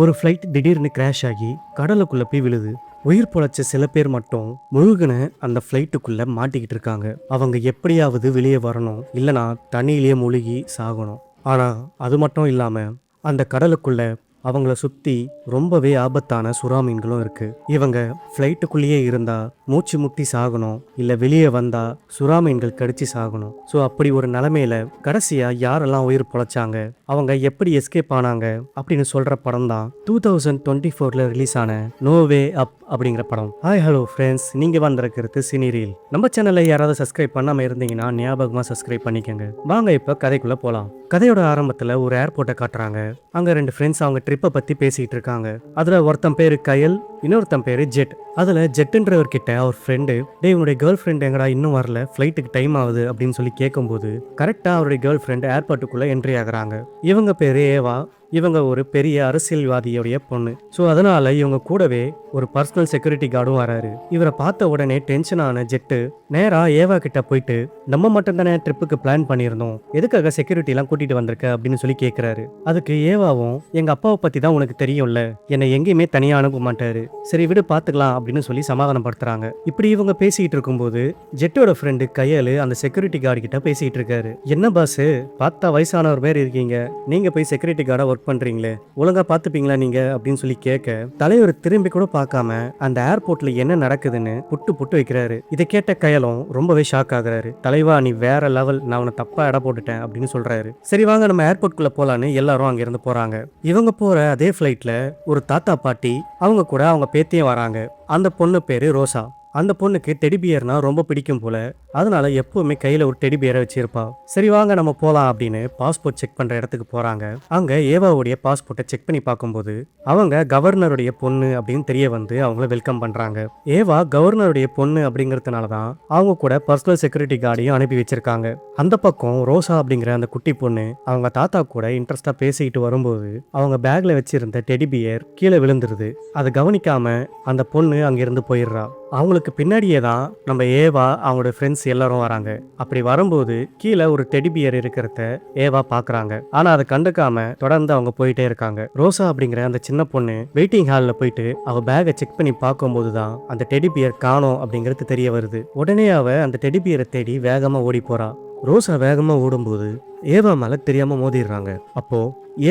ஒரு ஃப்ளைட் திடீர்னு கிராஷ் ஆகி கடலுக்குள்ள போய் விழுது. உயிர் பொழைச்ச சில பேர் மட்டும் முழுகுன அந்த ஃப்ளைட்டுக்குள்ள மாட்டிக்கிட்டு இருக்காங்க. அவங்க எப்படியாவது வெளியே வரணும், இல்லைனா தண்ணியிலேயே மூழ்கி சாகணும். ஆனா அது மட்டும் இல்லாம அந்த கடலுக்குள்ள அவங்கள சுத்தி ரொம்பவே ஆபத்தான சுறா மீன்களும் இருக்கு. இவங்க ஃப்ளைட்டுக்குள்ளேயே இருந்தா மூச்சு முட்டி சாகணும், இல்ல வெளியே வந்தா சுறா மீன்கள் கடிச்சு சாகணும். ஸோ அப்படி ஒரு நிலைமையில கடைசியா யாரெல்லாம் உயிர் பொழைச்சாங்க, அவங்க எப்படி எஸ்கேப் ஆனாங்க அப்படின்னு சொல்ற படம் தான் 2024ல ரிலீஸ் ஆன நோ வே அப் அப்படிங்கிற படம். ஹாய் ஹலோ ஃப்ரெண்ட்ஸ், நீங்க வந்திருக்கிறது சினிரீல். நம்ம சேனலை யாராவது சப்ஸ்கிரைப் பண்ணாம இருந்தீங்கன்னா ஞாபகமா சப்ஸ்கிரைப் பண்ணிக்கோங்க. வாங்க இப்ப கதைக்குள்ள போலாம். கதையோட ஆரம்பத்துல ஒரு ஏர்போர்ட்டை காட்டுறாங்க. அங்க ரெண்டு ஃப்ரெண்ட்ஸ் அவங்க ட்ரிப்பை பத்தி பேசிட்டு இருக்காங்க. அதுல ஒருத்தன் பேரு கயல், இன்னொருத்தன் பேரு ஜெட். அதுல ஜெட்டுன்றவர்கிட்ட அவர் ஃப்ரெண்டு, டே உன்னுடைய கேர்ள் ஃப்ரெண்ட் எங்கடா இன்னும் வரல, ஃப்ளைட்டுக்கு டைம் ஆகுது அப்படின்னு சொல்லி கேட்கும்போது கரெக்டா அவருடைய கேர்ள் ஃப்ரெண்ட் ஏர்போர்ட்டுக்குள்ள என்ட்ரி ஆகுறாங்க. இவங்க பேரு ஏவா. இவங்க ஒரு பெரிய அரசியல்வாதியோடைய பொண்ணு. ஸோ அதனால இவங்க கூடவே ஒரு பர்சனல் செக்யூரிட்டி கார்டும் வராரு. இவரை பார்த்த உடனே டென்ஷன் ஆன ஜெட்டு நேரா ஏவா கிட்ட போயிட்டு, நம்ம மட்டும் தானே ட்ரிப்புக்கு பிளான் பண்ணியிருந்தோம், எதுக்காக செக்யூரிட்டி எல்லாம் கூட்டிட்டு வந்திருக்க அப்படின்னு சொல்லி கேட்கிறாரு. அதுக்கு ஏவாவும், எங்க அப்பாவை பத்தி தான் உனக்கு தெரியும்ல, என்னை எங்கேயுமே தனியா அனுப்ப மாட்டாரு, சரி விடு பாத்துக்கலாம் அப்படின்னு சொல்லி சமாதானப்படுத்துறாங்க. இப்படி இவங்க பேசிட்டு இருக்கும்போது ஜெட்டோட ஃப்ரெண்டு கையலு அந்த செக்யூரிட்டி கார்டு கிட்ட பேசிட்டு இருக்காரு. என்ன பாஸ், பார்த்தா வயசானவர் பேர் இருக்கீங்க, நீங்க போய் செக்யூரிட்டி கார்டா ஒர்க் பண்றீங்களே, ஒழுங்கா பாத்துப்பீங்களா நீங்க அப்படின்னு சொல்லி கேட்க, தலைவர் திரும்பி கூட பார்க்காம அந்த ஏர்போர்ட்ல என்ன நடக்குதுன்னு புட்டு புட்டு வைக்கிறாரு. இதை கேட்ட கயலும் ரொம்பவே ஷாக் ஆகுறாரு. தலைவா நீ வேற லெவல், நான் உன்னை தப்பா இட போட்டுட்டேன் அப்படின்னு சொல்றாரு. சரி வாங்க நம்ம ஏர்போர்ட்குள்ள போலான்னு எல்லாரும் அங்க இருந்து போறாங்க. இவங்க போற அதே ஃபிளைட்ல ஒரு தாத்தா பாட்டி, அவங்க கூட அவங்க பேத்தியும் வராங்க. அந்த பொண்ணு பேரு ரோசா. அந்த பொண்ணுக்கு டெடிபியர்னா ரொம்ப பிடிக்கும் போல, அதனால எப்பவுமே கையில ஒரு டெடிபியரை வச்சிருப்பா. சரி வாங்க நம்ம போலாம் அப்படின்னு பாஸ்போர்ட் செக் பண்ற இடத்துக்கு போறாங்க. அங்க ஏவாவுடைய பாஸ்போர்ட்டை செக் பண்ணி பார்க்கும்போது அவங்க கவர்னருடைய பொண்ணு அப்படின்னு தெரிய வந்து அவங்கள வெல்கம் பண்றாங்க. ஏவா கவர்னருடைய பொண்ணு அப்படிங்கறதுனாலதான் அவங்க கூட பர்சனல் செக்யூரிட்டி கார்டையும் அனுப்பி வச்சிருக்காங்க. அந்த பக்கம் ரோசா அப்படிங்கிற அந்த குட்டி பொண்ணு அவங்க தாத்தா கூட இன்ட்ரெஸ்டா பேசிக்கிட்டு வரும்போது அவங்க பேக்ல வச்சிருந்த டெடிபியர் கீழே விழுந்துருது. அதை கவனிக்காம அந்த பொண்ணு அங்கிருந்து போயிடுறா. அவங்களுக்கு பின்னாடியே தான் நம்ம ஏவா அவங்களோட ஃப்ரெண்ட்ஸ் எல்லாரும் வராங்க. அப்படி வரும்போது கீழே ஒரு டெடிபியர் இருக்கிறத ஏவா பாக்குறாங்க. ஆனா அதை கண்டுக்காம தொடர்ந்து அவங்க போயிட்டே இருக்காங்க. ரோசா அப்படிங்கிற அந்த சின்ன பொண்ணு வெயிட்டிங் ஹால்ல போயிட்டு அவ பேகை செக் பண்ணி பார்க்கும்போது தான் அந்த டெடிபியர் காணோம் அப்படிங்கிறது தெரிய வருது. உடனே அவ அந்த டெடிபியரை தேடி வேகமா ஓடி போறா. ரோசா வேகமா ஓடும்போது ஏவா மேல தெரியாம மோதிடுறாங்க. அப்போ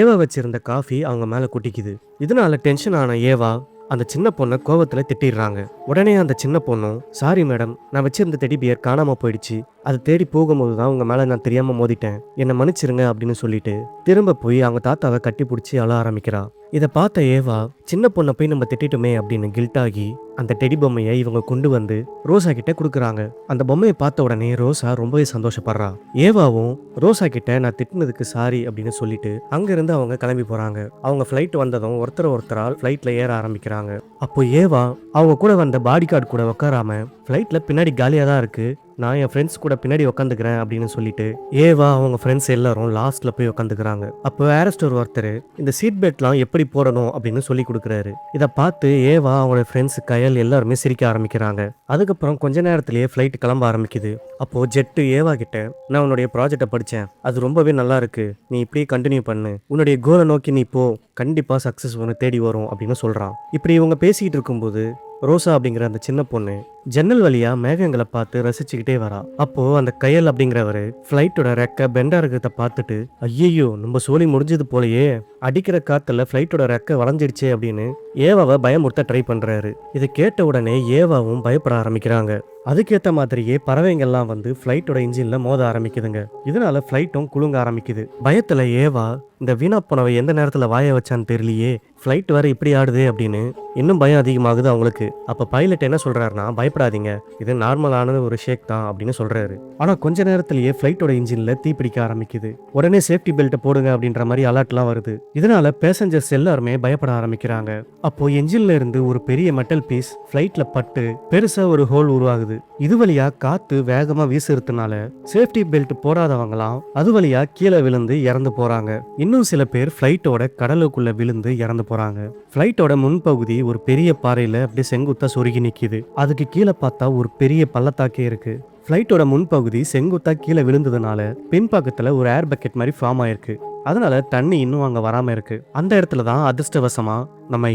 ஏவா வச்சிருந்த காஃபி அவங்க மேல குட்டிக்குது. இதனால டென்ஷன் ஆன ஏவா அந்த சின்ன பொண்ணை கோவத்துல திட்டிடுறாங்க. உடனே அந்த சின்ன பொண்ணும், சாரி மேடம், நான் வச்சிருந்த டெடிபியர் காணாம போயிடுச்சு, அதை தேடி போகும்போது தான் உங்க மேல நான் தெரியாம மோதிட்டேன், என்னை மன்னிச்சிருங்க அப்படின்னு சொல்லிட்டு திரும்ப போய் அவங்க தாத்தாவை கட்டி பிடிச்சி அழ ஆரம்பிக்கிறா. இதை பார்த்த ஏவா, சின்ன பொண்ணை போய் நம்ம திட்டிட்டுமே அப்படின்னு கில்ட் ஆகி அந்த டெடி பொம்மையை இவங்க கொண்டு வந்து ரோசா கிட்ட கொடுக்குறாங்க. அந்த பொம்மையை பார்த்த உடனே ரோசா ரொம்பவே சந்தோஷப்படுறா. ஏவாவும் ரோசா கிட்ட நான் திட்டினதுக்கு சாரி அப்படின்னு சொல்லிட்டு அங்கிருந்து அவங்க கிளம்பி போறாங்க. அவங்க ஃபிளைட் வந்ததும் ஒருத்தரால் ஃபிளைட்ல ஏற ஆரம்பிக்கிறாங்க. அப்போ ஏவா அவங்க கூட வந்த பாடி கார்டு கூட உட்காராம ஃபிளைட்ல பின்னாடி காலியா தான் இருக்கு, நான் என் ஃப்ரெண்ட்ஸ் கூட பின்னாடி உட்காந்துக்கிறேன் அப்படின்னு சொல்லிட்டு ஏவா அவங்க ஃப்ரெண்ட்ஸ் எல்லாரும் லாஸ்ட்ல போய் உட்காந்துக்கிறாங்க. அப்போ ஏரஸ்டர் ஒருத்தர் இந்த சீட் பெல்ட்லாம் எப்படி போடணும் அப்படின்னு சொல்லி கொடுக்குறாரு. இதை பார்த்து ஏவா அவங்களோட ஃப்ரெண்ட்ஸ் கயல் எல்லாருமே சிரிக்க ஆரம்பிக்கிறாங்க. அதுக்கப்புறம் கொஞ்ச நேரத்திலேயே ஃபிளைட் கிளம்ப ஆரம்பிக்குது. அப்போ ஜெட்டு ஏவா கிட்ட, நான் உன்னுடைய ப்ராஜெக்டை படித்தேன், அது ரொம்பவே நல்லா இருக்கு, நீ இப்படியே கண்டினியூ பண்ணு, உன்னுடைய கோலை நோக்கி நீ போ, கண்டிப்பா சக்சஸ் ஒன்று தேடி வரும் அப்படின்னு சொல்றான். இப்படி இவங்க பேசிக்கிட்டு இருக்கும்போது ரோசா அப்படிங்கிற அந்த சின்ன பொண்ணு ஜன்னல் வழியா மேகங்களை பார்த்து ரசிச்சுக்கிட்டே வரா. அப்போ அந்த கயல் அப்படிங்கிறவரு ஃபிளைட்டோட ரெக்க பெண்டா இருக்கிறத பார்த்துட்டு, ஐயோ நம்ம சோலி முடிஞ்சது போலயே, அடிக்கிற காத்துல ஃபிளைட்டோட ரெக்க வளைஞ்சிடுச்சே அப்படின்னு ஏவாவை பயமுறுத்த ட்ரை பண்றாரு. இதை கேட்ட உடனே ஏவாவும் பயப்பட ஆரம்பிக்கிறாங்க. அதுக்கேற்ற மாதிரியே பறவைங்கள்லாம் வந்து ஃபிளைட்டோட இன்ஜின்ல மோத ஆரம்பிக்குதுங்க. இதனால ஃபிளைட்டும் குலுங்க ஆரம்பிக்குது. பயத்துல ஏவா, இந்த வீணா போனவை எந்த நேரத்துல வாய வச்சான்னு தெரியலையே, ஃபிளைட் வேற இப்படி ஆடுது அப்படின்னு இன்னும் பயம் அதிகமாகுது அவங்களுக்கு. அப்ப பைலட் என்ன சொல்றாருன்னா, பயப்படாதீங்க, இது நார்மலான ஒரு ஷேக் தான் அப்படின்னு சொல்றாரு. ஆனா கொஞ்ச நேரத்திலேயே ஃபிளைட்டோட இன்ஜின்ல தீ பிடிக்க ஆரம்பிக்குது. உடனே சேஃப்டி பெல்ட்டை போடுங்க அப்படின்ற மாதிரி அலர்ட்லாம் வருது. இதனால பேசஞ்சர்ஸ் எல்லாருமே பயப்பட ஆரம்பிக்கிறாங்க. அப்போ என்ஜின்ல இருந்து ஒரு பெரிய மெட்டல் பீஸ் ஃபிளைட்ல பட்டு பெருசா ஒரு ஹோல் உருவாகுது. இது வழியா காத்து வேகமா வீசுறதுனால சேஃப்டி பெல்ட் போடாதவங்களாம் அது வழியா கீழே விழுந்து இறந்து போறாங்க. இன்னும் சில பேர் ஃபிளைட்டோட கடலுக்குள்ள விழுந்து இறந்து போறாங்க. ஃபிளைட்டோட முன்பகுதி ஒரு பெரிய பாறையில அப்படியே செங்குத்தா சொருகி நிக்குது. அதுக்கு கீழே பார்த்தா ஒரு பெரிய பள்ளத்தாக்கே இருக்கு. ஃபிளைட்டோட முன்பகுதி செங்குத்தா கீழே விழுந்ததுனால பின்பக்கத்துல ஒரு ஏர் பக்கெட் மாதிரி ஃபார்ம் ஆயிருக்கு. அதனால தண்ணி இன்னும் அங்க வராம இருக்கு. அந்த இடத்துல தான் அதிர்ஷ்டவசமா நம்ம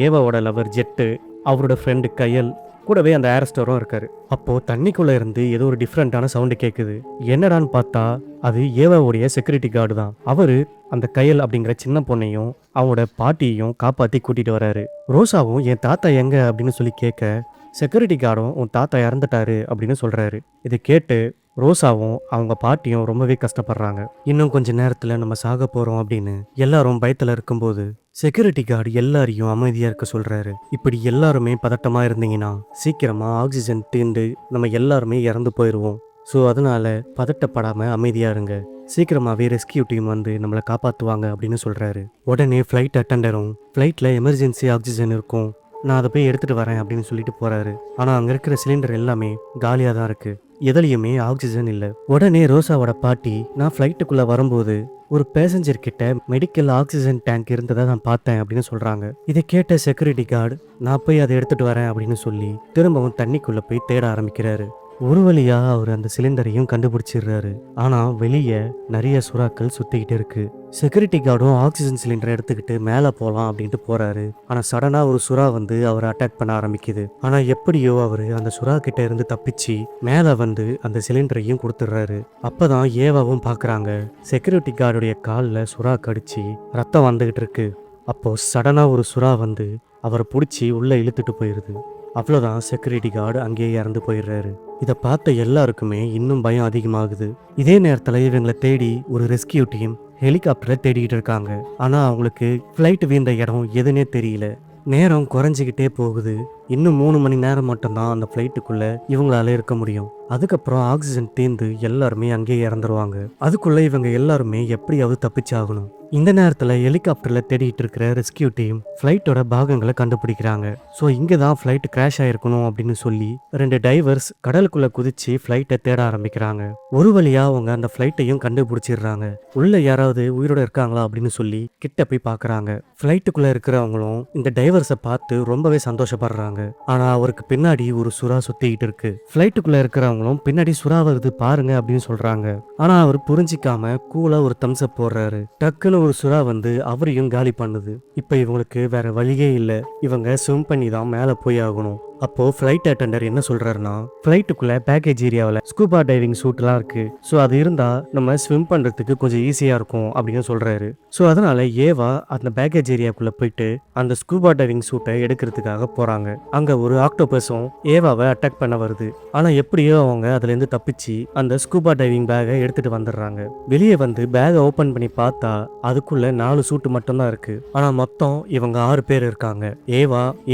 ஏவாவோட லவர் ஜெட்டு, அவரோட ஃப்ரெண்டு கயல், கூடவே அந்த ஏரஸ்டரும் இருக்காரு. அப்போ தண்ணிக்குள்ள இருந்து ஏதோ ஒரு டிஃப்ரெண்டான சவுண்டு கேட்குது. என்னடான்னு பார்த்தா அது ஏவாவுடைய செக்யூரிட்டி கார்டு தான். அவரு அந்த கயல் அப்படிங்கிற சின்ன பொண்ணையும் அவனோட பாட்டியையும் காப்பாத்தி கூட்டிட்டு வராரு. ரோசாவும் என் தாத்தா எங்க அப்படின்னு சொல்லி கேட்க, செக்யூரிட்டி கார்டும் உன் தாத்தா இறந்துட்டாரு அப்படின்னு சொல்றாரு. இதை கேட்டு ரோசாவும் அவங்க பாட்டியும் ரொம்பவே கஷ்டப்படுறாங்க. இன்னும் கொஞ்ச நேரத்துல நம்ம சாக போறோம் அப்படின்னு எல்லாரும் பயத்துல இருக்கும்போது செக்யூரிட்டி கார்டு எல்லாரையும் அமைதியா இருக்க சொல்றாரு. இப்படி எல்லாருமே பதட்டமா இருந்தீங்கன்னா சீக்கிரமா ஆக்சிஜன் தீர்ந்து நம்ம எல்லாருமே இறந்து போயிடுவோம். ஸோ அதனால பதட்டப்படாம அமைதியா இருங்க. சீக்கிரமாவே ரெஸ்கியூ டீம் வந்து நம்மளை காப்பாற்றுவாங்க அப்படின்னு சொல்றாரு. உடனே ஃப்ளைட் அட்டெண்டரும் ஃப்ளைட்ல எமர்ஜென்சி ஆக்சிஜன் இருக்கும், நான் அதை போய் எடுத்துட்டு வரேன் அப்படின்னு சொல்லிட்டு போறாரு. ஆனா அங்க இருக்கிற சிலிண்டர் எல்லாமே காலியா தான் இருக்கு. எதுலையுமே ஆக்சிஜன் இல்லை. உடனே ரோசாவோட பாட்டி, நான் ஃப்ளைட்டுக்குள்ள வரும்போது ஒரு பேசஞ்சர் கிட்ட மெடிக்கல் ஆக்சிஜன் டேங்க் இருந்ததை நான் பார்த்தேன் அப்படின்னு சொல்றாங்க. இதை கேட்ட செக்யூரிட்டி கார்டு, நான் போய் அதை எடுத்துட்டு வரேன் அப்படின்னு சொல்லி திரும்பவும் தண்ணிக்குள்ள போய் தேட ஆரம்பிக்கிறாரு. ஒரு வழியா அவர் அந்த சிலிண்டரையும் கண்டுபிடிச்சிடுறாரு. ஆனா வெளியே நிறைய சுறாக்கள் சுத்திக்கிட்டு இருக்கு. செக்யூரிட்டி கார்டும் ஆக்சிஜன் சிலிண்டரை எடுத்துக்கிட்டு மேலே போகலாம் அப்படின்ட்டு போறாரு. ஆனா சடனா ஒரு சுறா வந்து அவரை அட்டாக் பண்ண ஆரம்பிக்குது. ஆனா எப்படியோ அவரு அந்த சுறா கிட்ட இருந்து தப்பிச்சு மேலே வந்து அந்த சிலிண்டரையும் கொடுத்துடுறாரு. அப்பதான் ஏவாவும் பாக்குறாங்க, செக்யூரிட்டி கார்டுடைய காலில் சுறா கடிச்சு ரத்தம் வந்துகிட்டு இருக்கு. அப்போ சடனா ஒரு சுறா வந்து அவரை பிடிச்சி உள்ள இழுத்துட்டு போயிருது. அவ்வளோதான், செக்யூரிட்டி கார்டு அங்கேயே இறந்து போயிடுறாரு. இதை பார்த்த எல்லாருக்குமே இன்னும் பயம் அதிகமாகுது. இதே நேரத்தில் இவங்களை தேடி ஒரு ரெஸ்கியூ டீம் ஹெலிகாப்டரை தேடிக்கிட்டு இருக்காங்க. ஆனால் அவங்களுக்கு ஃப்ளைட் வீழ்ந்த இடம் எதுனே தெரியல. நேரம் குறைஞ்சிக்கிட்டே போகுது. இன்னும் 3 மணி நேரம் மட்டும்தான் அந்த ஃப்ளைட்டுக்குள்ள இவங்களால இருக்க முடியும். அதுக்கப்புறம் ஆக்சிஜன் தீர்ந்து எல்லாருமே அங்கேயே இறந்துருவாங்க. அதுக்குள்ள இவங்க எல்லாருமே எப்படியாவது தப்பிச்சாகணும். இந்த நேரத்துல ஹெலிகாப்டர்ல தேடிட்டு இருக்கிற ரெஸ்கியூ டீம் ஃப்ளைட்டோட பாகங்களை கண்டுபிடிக்கிறாங்க. ஸோ இங்கே தான் ஃப்ளைட் கிராஷ் ஆயிருக்கணும் அப்படின்னு சொல்லி 2 டைவர்ஸ் கடலுக்குள்ள குதிச்சு ஃப்ளைட்டை தேட ஆரம்பிக்கிறாங்க. ஒரு வழியா அவங்க அந்த ஃப்ளைட்டையும் கண்டுபிடிச்சிடுறாங்க. உள்ள யாராவது உயிரோட இருக்காங்களா அப்படின்னு சொல்லி கிட்ட போய் பாக்குறாங்க. ஃப்ளைட்டுக்குள்ள இருக்கிறவங்களும் இந்த டைவர்ஸை பார்த்து ரொம்பவே சந்தோஷப்படுறாங்க. ஆனா அவருக்கு பின்னாடி ஒரு சுறா சுத்திக்கிட்டு இருக்கு. ஃப்ளைட்டுக்குள்ள இருக்கிறவங்களும் பின்னாடி சுறா வருது பாருங்க அப்படின்னு சொல்றாங்க. ஆனா அவர் புரிஞ்சிக்காம கூலா ஒரு தம்ஸ் அப் போடுறாரு. டக்குன்னு ஒரு சுறா வந்து அவரையும் காலி பண்ணுது. இப்ப இவங்களுக்கு வேற வழியே இல்லை, இவங்க ஸ்விம் பண்ணி தான் மேல போய் ஆகணும். அப்போ ஃப்ளைட் அட்டெண்டர் என்ன சொல்றாருன்னா, ஃப்ளைட்டுக்குள்ள பேக்கேஜ் ஏரியாவில் ஸ்கூபா டைவிங் சூட்லாம் இருக்கு. ஸோ அது இருந்தா நம்ம ஸ்விம் பண்றதுக்கு கொஞ்சம் ஈஸியா இருக்கும் அப்படின்னு சொல்றாரு. ஸோ அதனால ஏவா அந்த பேக்கேஜ் ஏரியாக்குள்ள போயிட்டு அந்த ஸ்கூபா டைவிங் சூட்டை எடுக்கிறதுக்காக போறாங்க. அங்க ஒரு ஆக்டோபஸும் ஏவாவை அட்டாக் பண்ண வருது. ஆனா எப்படியோ அவங்க அதுல இருந்து தப்பிச்சு அந்த ஸ்கூபா டைவிங் பேக்கை எடுத்துட்டு வந்துடுறாங்க. வெளியே வந்து பேக்கை ஓபன் பண்ணி பார்த்தா அதுக்குள்ள 4 சூட்டு மட்டும்தான் இருக்கு. ஆனா மொத்தம் இவங்க 6 பேர் இருக்காங்க.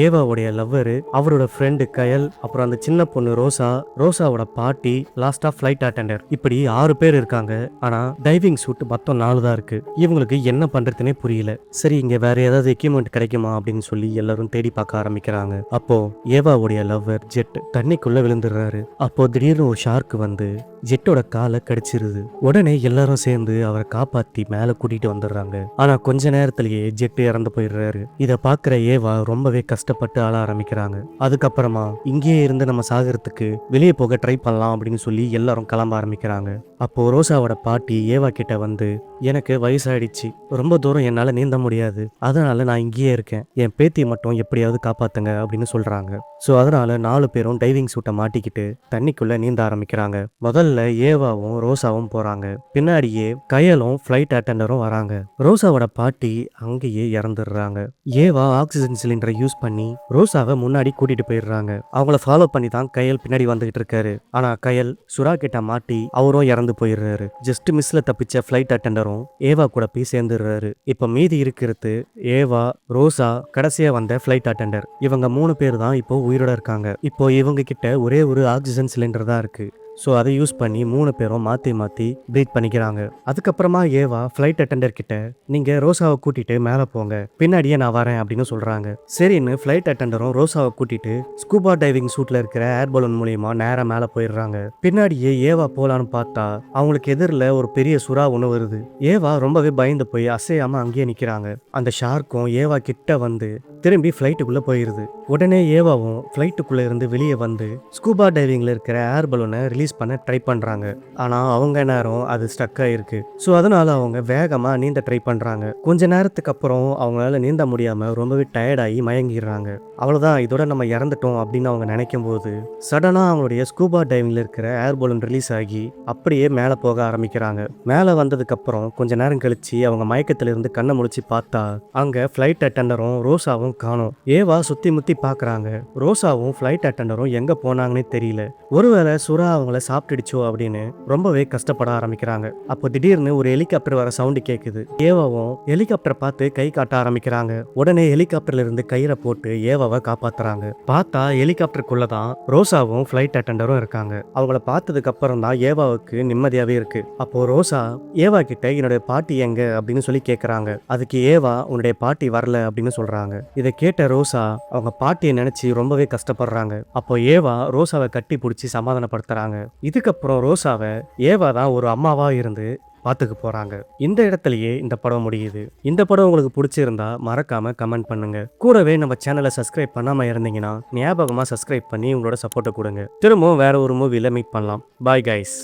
ஏவாவுடைய லவ்வரு, அவரோட ஃப்ரெண்டு கயல், அப்புறம் அந்த சின்ன பொண்ணு ரோசாவோட பாட்டி, லாஸ்டா ஃப்ளைட் அட்டெண்டர். இப்படி 6 பேர் இருக்காங்க. ஆனா டைவிங் சூட் மொத்தம் 4 தான் இருக்கு. இவங்களுக்கு என்ன பண்றதுனே புரியல. சரி, இங்க வேற ஏதாவது எக்யூப்மெண்ட் கிடைக்குமா அப்படின்னு சொல்லி எல்லாரும் தேடி பார்க்க ஆரம்பிக்கிறாங்க. அப்போ ஏவாவுடைய லவ்வர் ஜெட் தண்ணிக்குள்ள விழுந்துடுறாரு. அப்போ திடீர்னு ஒரு ஷார்க் வந்து ஜெட்டோட காலை கடிச்சிருது. உடனே எல்லாரும் சேர்ந்து அவரை காப்பாத்தி மேல கூட்டிட்டு வந்துடுறாங்க. ஆனா கொஞ்ச நேரத்திலேயே ஜெட் இறந்து போயிடுறாரு. இத பாக்குற ஏவா ரொம்பவே கஷ்டப்பட்டு ஆள ஆரம்பிக்கிறாங்க. அதுக்கப்புறமா இங்கேயே இருந்து நம்ம சாகிறதுக்கு வெளியே போக ட்ரை பண்ணலாம் அப்படின்னு சொல்லி எல்லாரும் கிளம்ப ஆரம்பிக்கிறாங்க. அப்போ ரோசாவோட பாட்டி ஏவா கிட்ட வந்து, எனக்கு வயசாயிடுச்சு, ரொம்ப தூரம் என்னால நீந்த முடியாது, அதனால நான் இங்கேயே இருக்கேன், என் பேத்தியை மட்டும் எப்படியாவது காப்பாத்துங்க அப்படின்னு சொல்றாங்க. ஸோ அதனால 4 பேரும் டைவிங் சூட்டை மாட்டிக்கிட்டு தண்ணிக்குள்ள நீந்த ஆரம்பிக்கிறாங்க. முதல்ல ஏவாவும் ரோசாவும் போறாங்க. பின்னாடியே கயலும் ஃப்ளைட் அட்டெண்டரும் வராங்க. ரோசாவோட பாட்டி அங்கேயே இறந்துடுறாங்க. ஏவா ஆக்சிஜன் சிலிண்டரை யூஸ் பண்ணி ரோசாவை முன்னாடி கூட்டிட்டு போயிடுறாங்க. அவங்கள ஃபாலோ பண்ணி தான் கயல் பின்னாடி வந்துகிட்டு இருக்காரு. ஆனா கயல் சுறா கிட்ட மாட்டி அவரும் இறந்து போயிடுறாரு. ஜஸ்ட் மிஸ்ல தப்பிச்ச ஃப்ளைட் அட்டெண்டரும் ஏவா கூட போய் சேர்ந்துடுறாரு. இப்ப மீதி இருக்கிறது ஏவா, ரோசா, கடைசியா வந்த ஃப்ளைட் அட்டெண்டர். இவங்க 3 பேர் தான் இப்போ உயிரோட இருக்காங்க. இப்போ இவங்க கிட்ட ஒரே ஒரு ஆக்சிஜன் சிலிண்டர் தான் இருக்கு. ஸோ அதை யூஸ் பண்ணி 3 பேரும் மாற்றி மாற்றி ப்ரீத் பண்ணிக்கிறாங்க. அதுக்கப்புறமா ஏவா ஃப்ளைட் அட்டெண்டர் கிட்ட, நீங்கள் ரோசாவை கூட்டிட்டு மேலே போங்க, பின்னாடியே நான் வரேன் அப்படின்னு சொல்கிறாங்க. சரின்னு ஃப்ளைட் அட்டெண்டரும் ரோசாவை கூட்டிட்டு ஸ்கூபா டைவிங் சூட்டில் இருக்கிற ஏர் பலூன் மூலியமாக நேராக மேலே போயிடுறாங்க. பின்னாடியே ஏவா போகலான்னு பார்த்தா அவங்களுக்கு எதிரில் ஒரு பெரிய சுறா ஒன்று வருது. ஏவா ரொம்பவே பயந்து போய் அசையாமல் அங்கேயே நிற்கிறாங்க. அந்த ஷார்க்கும் ஏவா கிட்ட வந்து திரும்பி ஃப்ளைட்டுக்குள்ளே போயிடுது. உடனே ஏவாவும் ஃப்ளைட்டுக்குள்ளே இருந்து வெளியே வந்து ஸ்கூபா டைவிங்கில் இருக்கிற ஏர் பலூனை ரிலீஸ் பண்ண ட்ரை பண்ணுறாங்க. ஆனால் அவங்க நேரம் அது ஸ்டக் ஆகிருக்கு. ஸோ அதனால் அவங்க வேகமாக நீந்த ட்ரை பண்ணுறாங்க. கொஞ்ச நேரத்துக்கு அப்புறம் அவங்களால நீந்த முடியாமல் ரொம்பவே டயர்டாகி மயங்கிடுறாங்க. அவ்வளோதான், இதோட நம்ம இறந்துட்டோம் அப்படின்னு அவங்க நினைக்கும் போது சடனாக அவங்களுடைய ஸ்கூபா டைவிங்கில் இருக்கிற ஏர் பலூன் ரிலீஸ் ஆகி அப்படியே மேலே போக ஆரம்பிக்கிறாங்க. மேலே வந்ததுக்கப்புறம் கொஞ்ச நேரம் கழிச்சு அவங்க மயக்கத்திலிருந்து கண்ணை முழிச்சு பார்த்தா அங்கே ஃப்ளைட் அட்டெண்டரும் ரோசாவும் காணோம். ஏவா சுற்றி முற்றி பார்க்குறாங்க. ரோசாவும் ஃப்ளைட் அட்டெண்டரும் எங்கே போனாங்கன்னே தெரியல. ஒருவேளை சுறா அவங்கள சாப்பிட்டுடுச்சோ அப்படின்னு ரொம்பவே கஷ்டப்பட ஆரம்பிக்கிறாங்க. அப்போ திடீர்னு ஒரு ஹெலிகாப்டர் வர சவுண்டு கேட்குது. ஏவாவும் ஹெலிகாப்டரை பார்த்து கை காட்ட ஆரம்பிக்கிறாங்க. உடனே ஹெலிகாப்டர்ல இருந்து கயிறை போட்டு ஏவாவை காப்பாத்துறாங்க. பார்த்தா ஹெலிகாப்டருக்குள்ள தான் ரோசாவும் ஃப்ளைட் அட்டெண்டரும் இருக்காங்க. அவங்கள பார்த்ததுக்கு அப்புறம் தான் ஏவாவுக்கு நிம்மதியாவே இருக்கு. அப்போ ரோசா ஏவா கிட்ட என்னுடைய பாட்டி எங்க அப்படின்னு சொல்லி கேட்கறாங்க. அதுக்கு ஏவா உன்னுடைய பாட்டி வரல அப்படின்னு சொல்றாங்க. இதை கேட்ட ரோசா அவங்க பாட்டியை நினைச்சு ரொம்பவே கஷ்டப்படுறாங்க. அப்போ ஏவா ரோசாவை கட்டி பிடிச்சி சமாதானப்படுத்துறாங்க. இதுக்கப்புறம் ரோசாவை ஏவா தான் ஒரு அம்மாவா இருந்து பார்த்துக்க போறாங்க. இந்த இடத்துலயே இந்த படம் முடியுது. இந்த படம் உங்களுக்கு பிடிச்சிருந்தா மறக்காம கமெண்ட் பண்ணுங்க. கூடவே நம்ம சேனலை சப்ஸ்கிரைப் பண்ணாம இருந்தீங்கன்னா ஞாபகமா சப்ஸ்கிரைப் பண்ணி உங்களோட சப்போர்ட்டை கொடுங்க. திரும்பவும் வேற ஒரு மூவில மீட் பண்ணலாம். Bye guys.